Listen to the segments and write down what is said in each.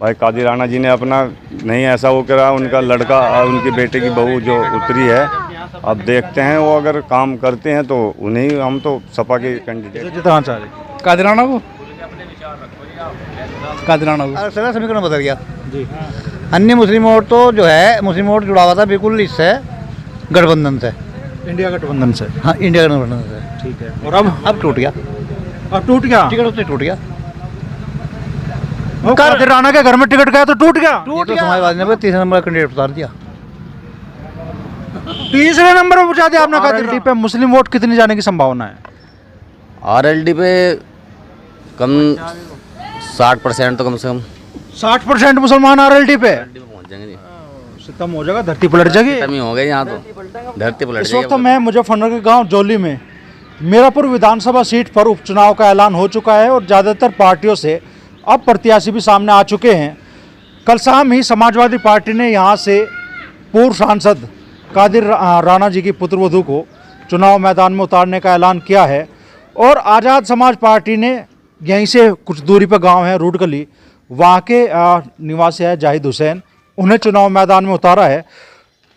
भाई कादिर राणा जी ने अपना नहीं ऐसा वो करा, उनका लड़का और उनकी बेटे की बहू जो उतरी है, अब देखते हैं वो अगर काम करते हैं तो उन्हें हम तो सपा के कैंडिडेट जितना चाह रहे कादिर राणा को, कादिर राणा को। सर समीकरण बदल गया जी। अन्य मुस्लिम वोट तो जो है मुस्लिम वोट जुड़ा हुआ था बिल्कुल इससे गठबंधन से। इंडिया गठबंधन से। हाँ इंडिया गठबंधन से। ठीक है। और अब टूट गया, टूट गया। टिकट उससे टूट गया। कादिर राणा के घर में टिकट गया तो टूट गया। ये तो समाजवादी ने तीसरे नंबर का कैंडिडेट उतार दिया। तीसरे नंबर पर पहुंचा दिया आपने कादिर पे। मुस्लिम वोट कितनी जाने की संभावना है? आरएलडी पे कम 60% तो कम से कम 60% मुसलमान आरएलडी पे पहुंच जाएंगे जी। सितम हो जाएगा, धरती पलट जाएगी। कमी हो गई यहाँ तो, धरती पलट इस वक्त जाएगी। मैं मुजफ्फरनगर के गांव जोली में मीरापुर विधानसभा सीट पर उपचुनाव का ऐलान हो चुका है और ज़्यादातर पार्टियों से अब प्रत्याशी भी सामने आ चुके हैं। कल शाम ही समाजवादी पार्टी ने यहाँ से पूर्व सांसद कादिर राणा जी की पुत्रवधू को चुनाव मैदान में उतारने का ऐलान किया है और आज़ाद समाज पार्टी ने यहीं से कुछ दूरी पर गांव है रूडगली, वहाँ के निवासी है जाहिद हुसैन, उन्हें चुनाव मैदान में उतारा है।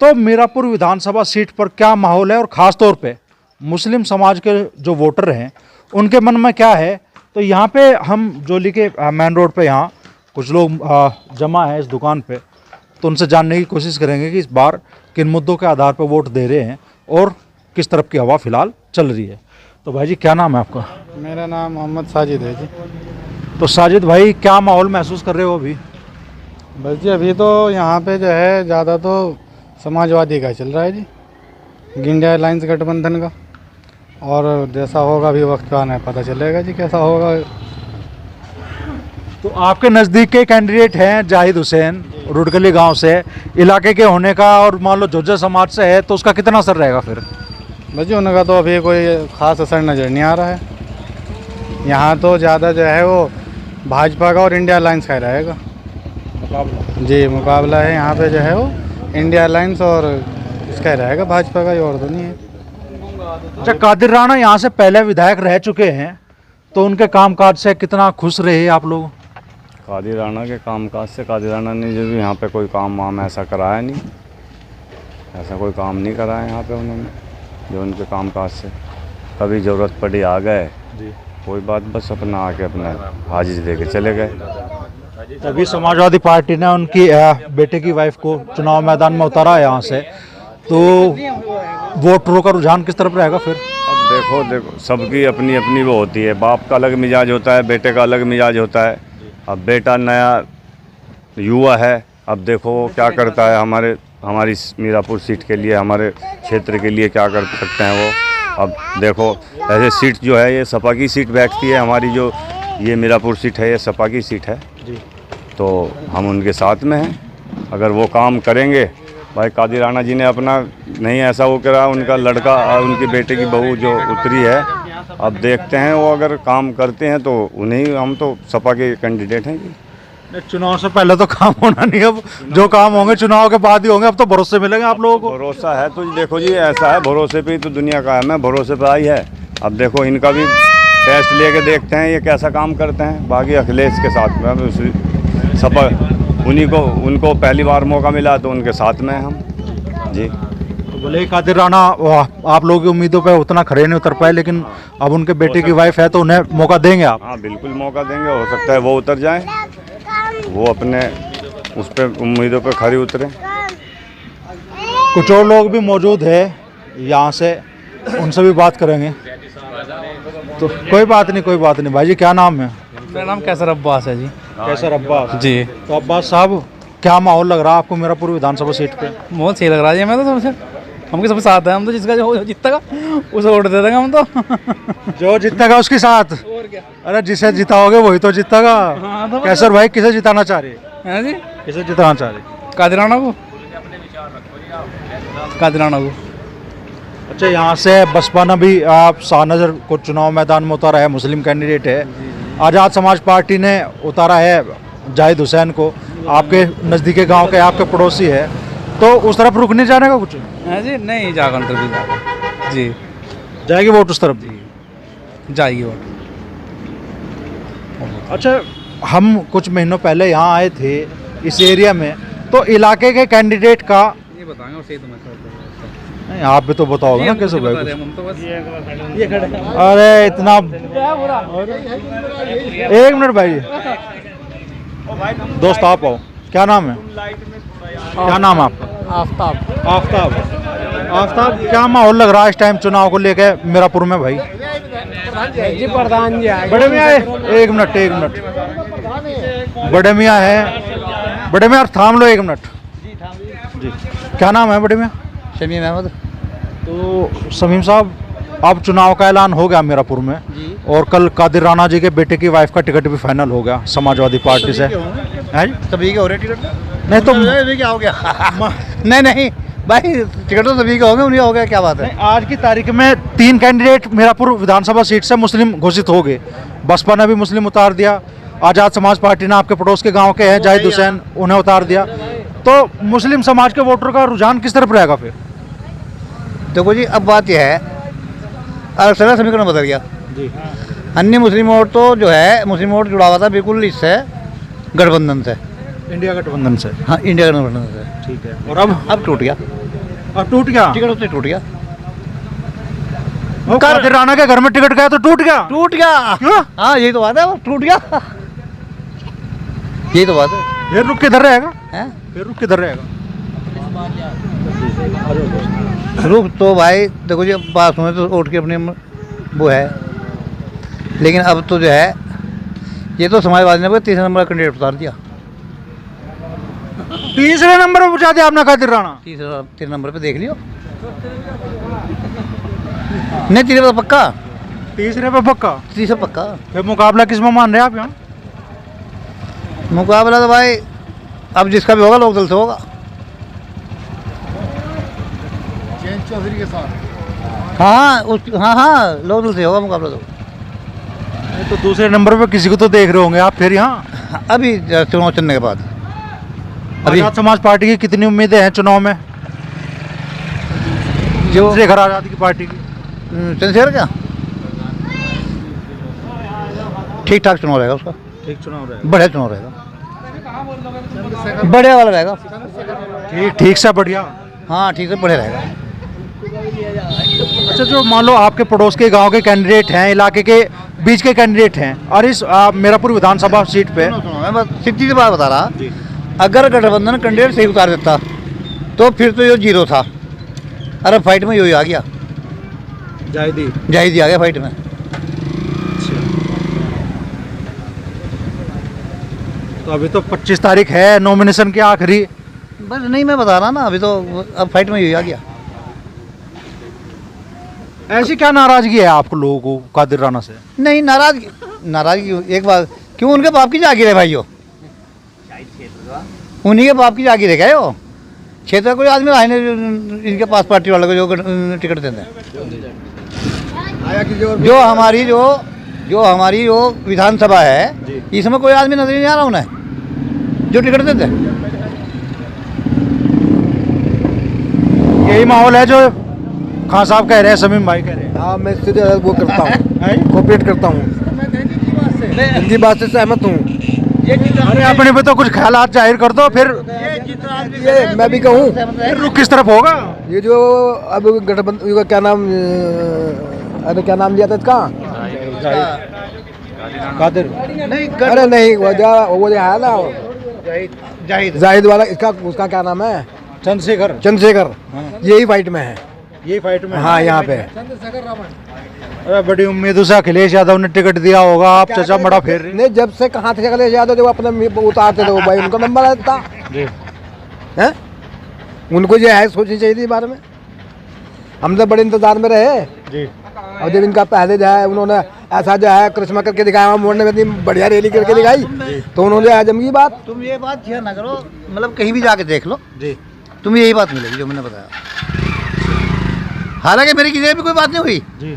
तो मीरापुर विधानसभा सीट पर क्या माहौल है और ख़ास तौर पे मुस्लिम समाज के जो वोटर हैं उनके मन में क्या है, तो यहाँ पे हम जोली के मेन रोड पे यहाँ कुछ लोग जमा है इस दुकान पे, तो उनसे जानने की कोशिश करेंगे कि इस बार किन मुद्दों के आधार पर वोट दे रहे हैं और किस तरफ की हवा फ़िलहाल चल रही है। तो भाई जी क्या नाम है आपका? मेरा नाम मोहम्मद साजिद है जी। तो साजिद भाई क्या माहौल महसूस कर रहे हो अभी? बस जी अभी तो यहाँ पे जो है ज़्यादा तो समाजवादी का चल रहा है जी, इंडिया अलायंस गठबंधन का, और जैसा होगा अभी वक्त का आना पता चलेगा जी कैसा होगा। तो आपके नज़दीक के कैंडिडेट हैं जाहिद हुसैन, रुडगली गांव से, इलाके के होने का, और मान लो जोजा समाज से है, तो उसका कितना असर रहेगा फिर? बस जी उनका तो अभी कोई ख़ास असर नज़र नहीं आ रहा है। यहाँ तो ज़्यादा जो है वो भाजपा का और इंडिया अलायंस का ही रहेगा जी। मुकाबला है यहाँ पे जो है वो इंडिया अलायंस और इसका ही रहेगा, भाजपा का ही, और तो नहीं है। अच्छा, कादिर राणा यहाँ से पहले विधायक रह चुके हैं, तो उनके कामकाज से कितना खुश रहे आप लोग? कादिर राणा के कामकाज से, कादिर राणा ने जो भी यहाँ पे कोई काम वाम ऐसा कराया नहीं, ऐसा कोई काम नहीं कराया यहाँ पे उन्होंने जो उनके कामकाज से। कभी ज़रूरत पड़ी आ गए जी, कोई बात, बस अपना आके अपना हाजिरी दे के चले गए। तभी समाजवादी पार्टी ने उनकी बेटे की वाइफ को चुनाव मैदान में उतारा है यहाँ से, तो वोटरों का रुझान किस तरफ रहेगा फिर? अब देखो सबकी अपनी अपनी वो होती है, बाप का अलग मिजाज होता है, बेटे का अलग मिजाज होता है। अब बेटा नया युवा है, अब देखो वो क्या करता है हमारी मीरापुर सीट के लिए, हमारे क्षेत्र के लिए क्या कर सकते हैं वो। अब देखो ऐसे सीट जो है ये सपा की सीट बैठती है, हमारी जो ये मीरापुर सीट है ये सपा की सीट है जी। तो हम उनके साथ में हैं। अगर वो काम करेंगे, भाई कादिर राणा जी ने अपना नहीं ऐसा वो करा, उनका लड़का और उनकी बेटे की बहू जो उतरी है, अब देखते हैं वो अगर काम करते हैं तो उन्हें हम तो सपा के कैंडिडेट हैं जी। चुनाव से पहले तो काम होना नहीं, अब जो काम होंगे चुनाव के बाद ही होंगे। अब तो भरोसे मिलेंगे आप लोगों को? भरोसा है तो देखो जी, ऐसा है भरोसे पे ही तो दुनिया कायम है, भरोसे पे आई है। अब देखो इनका भी टेस्ट लेके देखते हैं ये कैसा काम करते हैं। बाकी अखिलेश के साथ में उसी सपा उनको पहली बार मौका मिला तो उनके साथ में हम जी। तो बोले कादिर राणा आप लोगों की उम्मीदों पे उतना खड़े नहीं उतर पाए, लेकिन अब उनके बेटे की वाइफ है तो उन्हें मौका देंगे आप? हाँ बिल्कुल मौका देंगे, हो सकता है वो उतर जाएं, वो अपने उस पर उम्मीदों पर खरी उतरे। कुछ और लोग भी मौजूद है यहाँ से, उनसे भी बात करेंगे। तो कोई बात नहीं भाई जी क्या नाम है? मेरा नाम कैसर अब्बास है जी। कैसर अब्बास जी। तो अब्बास साहब क्या माहौल लग रहा है आपको मीरापुर विधानसभा सीट पे? बहुत सही लग रहा है जी। मैं तो सबसे हमके सबके साथ है, हम तो जिसका जो जीतेगा उसे वोट दे देंगे हम तो। जो जीतेगा उसके साथ? और क्या। अरे जिसे जिताओगे वही तो जीतेगा। हाँ, तो कैसर भाई किसे जिताना चाह रहे है जी? किसे जिताना चाह रहे? कादिर राणा को, कादिर राणा को। अच्छा, यहाँ से बसपा ने भी आप शाहनजर को चुनाव मैदान में उतारा है, मुस्लिम कैंडिडेट है। आज़ाद समाज पार्टी ने उतारा है जाहिद हुसैन को, आपके नज़दीकी गांव के, आपके पड़ोसी है, तो उस तरफ रुक नहीं जाने का कुछ है जी? नहीं जागा उन तरफ जी, जाएगी वोट उस तरफ? जाएगी वोट। अच्छा, हम कुछ महीनों पहले यहाँ आए थे इस एरिया में, तो इलाके के कैंडिडेट का ये बताएंगे और सही तो मैं नहीं, आप भी तो बताओगे ना कैसे भाई कुछ। हम तो बस अरे इतना, एक मिनट भाई, दोस्त आप आओ, क्या नाम है, क्या नाम है आपका? आफ्ताब। आफ्ताब। आफ्ताब, क्या माहौल लग रहा है इस टाइम चुनाव को लेके मीरापुर में भाई? जी प्रधान जी आए। बड़े मियाँ एक मिनट, एक मिनट, बड़े मियाँ है, बड़े मियाँ थाम लो एक मिनट जी। क्या नाम है बड़े मियाँ? शमीम अहमद। तो शमीम साहब, अब चुनाव का ऐलान हो गया मीरापुर में, और कल कादिर राणा जी के बेटे की वाइफ का टिकट भी फाइनल हो गया समाजवादी पार्टी से, है जी? सभी के हो रहे टिकट? नहीं तो क्या हो गया? नहीं भाई, टिकट तो सभी के हो गए, उन्हीं का हो गया, क्या बात है? आज की तारीख में 3 कैंडिडेट मीरापुर विधानसभा सीट से मुस्लिम घोषित हो गए। बसपा ने भी मुस्लिम उतार दिया, आज़ाद समाज पार्टी ने आपके पड़ोस के गांव के हैं जाहिद हुसैन, उन्हें उतार दिया। तो मुस्लिम समाज के वोटर का रुझान किस तरफ रहेगा फिर? देखो जी, अब बात यह है, अरसला समीकरण बदल गया जी। अन्य मुस्लिम वोट तो जो है, मुस्लिम वोट जुड़ा हुआ था बिल्कुल इससे, गठबंधन से, इंडिया गठबंधन से। हाँ, इंडिया गठबंधन से। ठीक है, और अब टूट गया, अब टूट गया टिकट उससे टूट गया। कादिर राणा के घर में टिकट गया तो टूट गया। टूट गया क्यों? हाँ, यही तो बात है, वो टूट गया, यही तो बात है। फिर रुक किधर रहेगा? हैं? फिर रुक किधर रहेगा? रुख तो भाई देखो जी, पास हुए तो वोट की अपनी वो है, लेकिन अब तो जो है, ये तो समाजवादी ने 3 नंबर का कैंडिडेट उतार दिया। तीसरे नंबर पर पहुंचा दिया आपने कादिर राणा? 3 नंबर पे देख लियो। नहीं, 3 पे पक्का, तीसरे पे पक्का। 3 पक्का। फिर मुकाबला किसमें मान रहे हैं आप यहाँ? मुकाबला तो भाई अब जिसका भी होगा लोकदल से होगा। चौधरी के साथ। हाँ, लोकदल से होगा मुकाबला तो। तो दूसरे नंबर पे किसी को तो देख रहे होंगे आप फिर यहाँ? अभी चुनाव चलने के बाद अभी आजाद समाज पार्टी की कितनी उम्मीदें हैं चुनाव में? जो चंद्रशेखर आजाद की पार्टी की चंद्रशेखर का ठीक ठाक चुनाव रहेगा उसका। ठीक चुनाव रहेगा, बढ़िया चुनाव रहेगा, बढ़िया वाला रहेगा। ठीक से बढ़िया। हाँ, ठीक से बढ़िया रहेगा। अच्छा, जो मान लो आपके पड़ोस के गांव के कैंडिडेट हैं, इलाके के बीच के कैंडिडेट हैं, और इस मीरापुर विधानसभा सीट पे सुनो, मैं बस सीधी सी बात बता रहा, अगर गठबंधन कैंडिडेट सही उतार देता तो फिर तो ये 0 था। अरे फाइट में यही आ गया, जाहिद आ गया फाइट में। तो अभी तो 25 तारीख है नॉमिनेशन की आखिरी। बस नहीं, मैं बता रहा ना, अभी तो अब फाइट में यही आ गया। ऐसी क्या नाराजगी है आप लोगों को कादिर राणा से? नहीं, नाराजगी एक बात, क्यों? उनके बाप की जागीर है भाइयों, उन्हीं के बाप की जागीर है क्या? वो क्षेत्र का कोई आदमी आए नहीं इनके पास पार्टी वाले को जो टिकट देते हैं। जो हमारी जो विधानसभा है, इसमें कोई आदमी नजर नहीं आ रहा उन्हें जो टिकट देते हैं। यही माहौल है जो खान साहब कह रहे हैं, शमीम भाई कह रहे हैं। हाँ, मैं सीधे वो करता हूँ, कोऑपरेट करता हूँ, हिंदी बात से सहमत हूँ। अरे अपने पे तो कुछ ख्यालात जाहिर कर दो, फिर ये मैं भी कहूँ, फिर रुख किस तरफ होगा? ये जो अब गठबंधन का क्या नाम, अरे क्या नाम लिया था इसका? कादिर अरे नहीं, वो जो है ना जाहिद वाला, इसका उसका क्या नाम है? चंद्रशेखर। यही फाइट में है, यही फाइट में। हाँ, यहाँ पे। अरे बड़ी उम्मीदों से अखिलेश यादव ने टिकट दिया होगा, आप चचा बड़ा फेर रहे। नहीं, जब से कहाँ थे अखिलेश यादव, जब अपने उतारते थे वो भाई उनका नंबर आता है। उनको जो है सोचनी चाहिए थी इस बारे में। हम तो बड़े इंतजार में रहे जी। और जब इनका पहले जो है उन्होंने ऐसा जो है करिश्मा करके दिखाया, वहाँ मोड़ने में इतनी बढ़िया रैली करके दिखाई, तो उन्होंने आजम की बात। तुम ये बात ध्यान ना करो, मतलब कहीं भी जाके देख लो जी, तुम्हें यही बात मिलेगी जो मैंने बताया। हालांकि मेरी किसी से भी कोई बात नहीं हुई जी।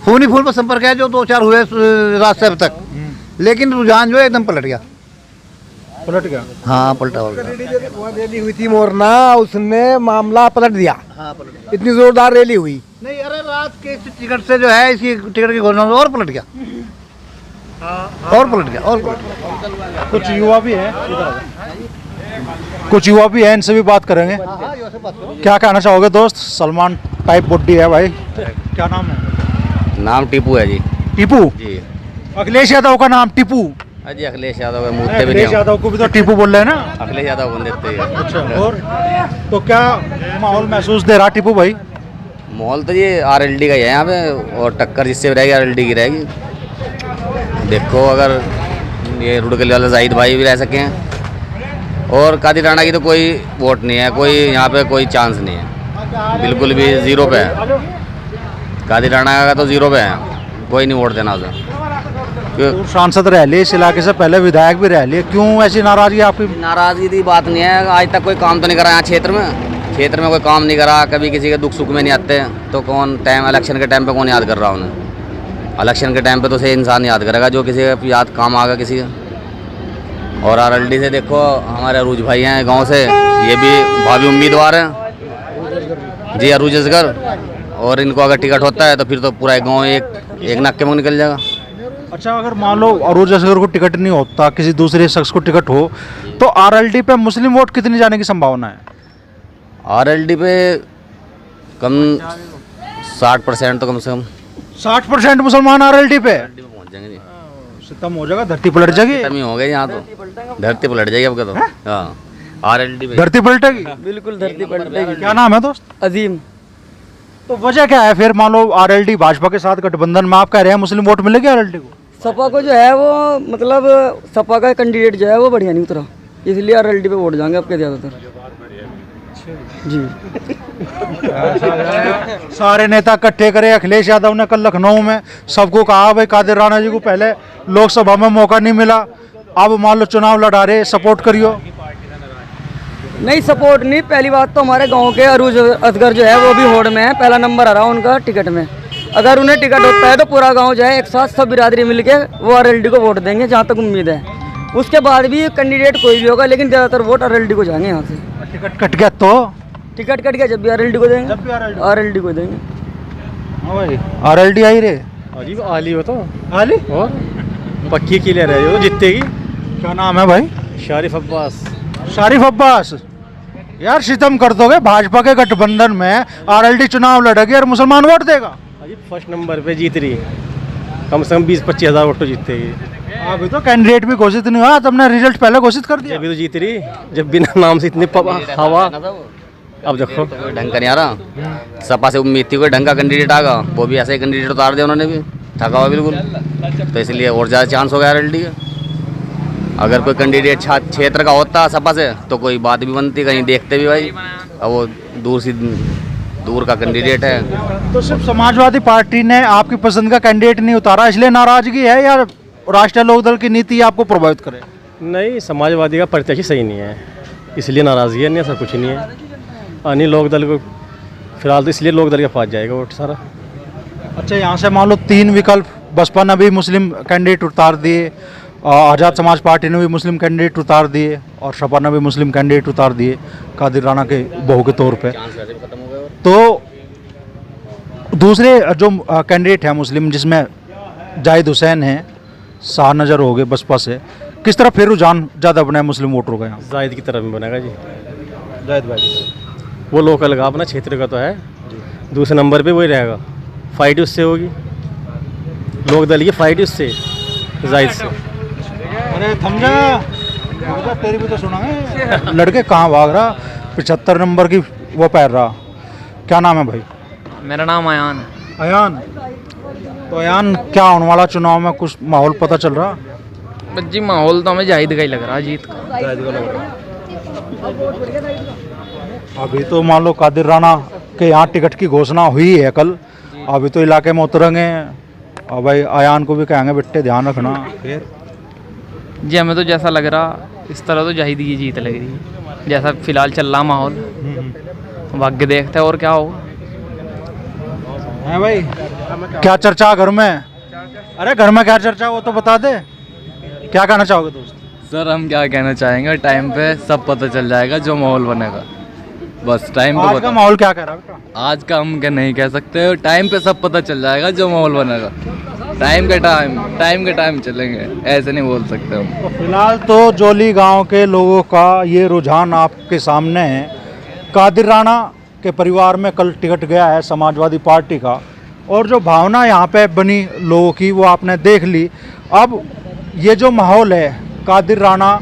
फोन ही फोन पर संपर्क है जो 2-4 हुए रात से अब तक, लेकिन रुझान जो है एकदम पलट गया। हाँ, पलटा हो गया। रैली हुई थी मोरना, उसने मामला पलट दिया। हाँ, पलट गया। इतनी जोरदार रैली हुई। नहीं, अरे रात के टिकट से जो है इसकी टिकट की घोषणा और पलट गया। और पलट गया और पलट गया। कुछ युवा भी है इधर आ जाओ। कुछ युवा भी है, इनसे भी बात करेंगे। क्या कहना चाहोगे दोस्त? सलमान टाइप बॉडी है भाई, क्या नाम है? नाम टीपू है जी। टीपू? जी अखिलेश यादव का नाम टीपू? हाँ जी, अखिलेश यादव है, मुझसे भी अखिलेश नहीं यादव को भी तो टीपू बोल रहे हैं ना। अखिलेश यादव बोल देते हैं। अच्छा, और तो क्या माहौल महसूस दे रहा टीपू भाई? माहौल तो ये आरएलडी का ही है यहाँ पे, और टक्कर जिससे भी रहेगी आरएलडी की रहेगी। देखो अगर ये रुड़कली वाले जाहिद भाई भी रह सके हैं, और कादिर राणा की तो कोई वोट नहीं है, कोई यहाँ पे कोई चांस नहीं है, बिल्कुल भी ज़ीरो पे है। कादिर राणा का तो ज़ीरो पे है, कोई नहीं वोट देना उसे। तो सांसद रह लिए इस इलाके से, पहले विधायक भी रह लिए, क्यों ऐसी नाराजगी आपकी? नाराज़गी की बात नहीं है, आज तक कोई काम तो नहीं करा यहाँ क्षेत्र में कोई काम नहीं करा, कभी किसी के दुख सुख में नहीं आते, तो कौन टाइम इलेक्शन के टाइम पे कौन याद कर रहा उन्हें? इलेक्शन के टाइम पे तो सही इंसान याद करेगा जो किसी का याद काम आएगा किसी का। और आरएलडी से देखो हमारे अरूज भाई हैं गांव से, ये भी भावी उम्मीदवार हैं जी, अरूज असगर, और इनको अगर टिकट होता है तो फिर तो पूरा गाँव एक नक्के में निकल जाएगा। अच्छा, अगर मान लो अरूज असगर को टिकट नहीं होता, किसी दूसरे शख्स को टिकट हो, तो आरएलडी पे मुस्लिम वोट कितनी जाने की संभावना है? आरएलडी पे कम 60% तो कम से कम 60% मुसलमान आरएलडी पे? पहुँच जाएंगे जी। सितम हो जाएगा, धरती पलट जाएगी। खत्म ही हो गए यहाँ, तो धरती पलट जाएगी अब तो। हाँ, आरएलडी पे धरती पलटेगी, बिल्कुल धरती पलटेगी। क्या नाम है दोस्त? अजीम। तो वजह क्या है फिर? मान लो आरएलडी भाजपा के साथ गठबंधन में, आप कह रहे हैं मुस्लिम वोट मिलेगी आरएलडी को? सपा को जो है वो मतलब सपा का कैंडिडेट जो है वो बढ़िया नहीं उतरा, इसलिए आरएलडी पे वोट जाएंगे आपके ज़्यादातर जी। सारे नेता इकट्ठे करे, अखिलेश यादव ने कल लखनऊ में सबको कहा भाई कादिर राणा जी को पहले लोकसभा में मौका नहीं मिला, अब मान लो चुनाव लड़ा रहे, सपोर्ट करियो। नहीं सपोर्ट नहीं, पहली बात तो हमारे गांव के अरूज असगर जो है वो भी होड़ में है, पहला नंबर आ रहा उनका टिकट में। अगर उन्हें टिकट होता है तो पूरा गांव जो है एक साथ सब बिरादरी मिलके वो आरएलडी को वोट देंगे, जहां तक उम्मीद है। उसके बाद भी कैंडिडेट कोई भी होगा, लेकिन ज़्यादातर वोट आरएलडी को जाएंगे यहाँ से। टिकट कट गया तो? टिकट कट गया जब भी आरएलडी को देंगे, जब भी आरएलडी को देंगे। हाँ भाई, आरएलडी आई रे अजीब आली हो तो आली, और पक्की क्लियर है वो जीतेगी। क्या नाम है भाई? शारिफ अब्बास। शारिफ अब्बास। यार सितम कर दोगे, भाजपा के गठबंधन में आरएलडी चुनाव लड़ेगी और मुसलमान वोट देगा। अजीब फर्स्ट नंबर पे जीत रही, कम से कम 20-25 हज़ार वोट तो जीतेगी। अभी तो कैंडिडेट भी घोषित नहीं हुआ, तुमने रिजल्ट पहले घोषित कर दिया। अभी तो जीत रही, जब बिना नाम से इतनी हवा। अब देखो कोई ढंग का नहीं आ रहा, सपा से उम्मीद थी कोई ढंग का कैंडिडेट आगा, वो भी ऐसे ही कैंडिडेट उतार दिया उन्होंने भी, थका हुआ बिल्कुल। तो इसलिए और ज़्यादा चांस हो गया आरएलडी का। अगर कोई कैंडिडेट क्षेत्र का होता सपा से तो कोई बात भी बनती, कहीं देखते भी भाई, अब वो दूर का कैंडिडेट है। तो सिर्फ समाजवादी पार्टी ने आपकी पसंद का कैंडिडेट नहीं उतारा, इसलिए नाराजगी है, या राष्ट्रीय लोकदल की नीति आपको प्रभावित करे? नहीं, समाजवादी का प्रत्याशी सही नहीं है, इसलिए नाराज़गी है, नहीं ऐसा कुछ नहीं है। नहीं, लोकदल को फिलहाल तो इसलिए लोकदल के पास जाएगा वोट सारा। अच्छा, यहाँ से मान लो 3 विकल्प, बसपा ने भी मुस्लिम कैंडिडेट उतार दिए, आज़ाद समाज पार्टी ने भी मुस्लिम कैंडिडेट उतार दिए, और सपा ने भी मुस्लिम कैंडिडेट उतार दिए कादिर राणा के बहू के तौर पे। तो दूसरे जो कैंडिडेट है मुस्लिम, जिसमें जाहिद हुसैन है, शाह नज़र हो गए बसपा से, किस तरह फिर रुझान ज़्यादा बना है मुस्लिम वोटरों का यहाँ? जाहिद की तरफ में बनेगा जी, जाहिद भाई वो लोकल का अपना क्षेत्र का तो है। दूसरे नंबर पे वही रहेगा, फाइट उससे होगी, लोकदल की फाइट उससे, जाहिद से। अरे थम जा, तेरी भी तो सुना लड़के कहाँ भाग रहा, 75 नंबर की वो पैर रहा। क्या नाम है भाई? मेरा नाम अयान है। अयान, तो अयान क्या होने वाला चुनाव में, कुछ माहौल पता चल रहा? बस जी माहौल तो हमें जाहिद का ही लग रहा है, जीत का। अभी तो मान लो कादिर राणा के यहाँ टिकट की घोषणा हुई है कल, अभी तो इलाके में उतरेंगे, और भाई अयान को भी कहेंगे बेटे ध्यान रखना। फिर जी हमें तो जैसा लग रहा, इस तरह तो जाहिद की जीत लग रही है, जैसा फिलहाल चल रहा माहौल। भाग्य देखते हैं और क्या होगा। है भाई, क्या चर्चा घर में? अरे घर में क्या चर्चा, वो तो बता दे, क्या कहना चाहोगे दोस्त? सर हम क्या कहना चाहेंगे, टाइम पे सब पता चल जाएगा जो माहौल बनेगा, बस टाइम पे आज का माहौल क्या कह रहा है बेटा? आज का हम क्या नहीं कह सकते, टाइम पे सब पता चल जाएगा जो माहौल बनेगा। टाइम के टाइम चलेंगे, ऐसे नहीं बोल सकते हम। तो फिलहाल तो जोली गांव के लोगों का ये रुझान आपके सामने है। कादिर राणा के परिवार में कल टिकट गया है समाजवादी पार्टी का, और जो भावना यहाँ पे बनी लोगों की वो आपने देख ली। अब ये जो माहौल है, कादिर राणा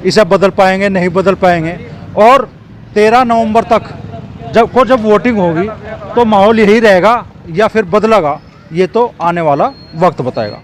इसे बदल पाएंगे नहीं बदल पाएंगे, और 13 नवंबर तक जब वोटिंग होगी तो माहौल यही रहेगा या फिर बदलेगा, ये तो आने वाला वक्त बताएगा।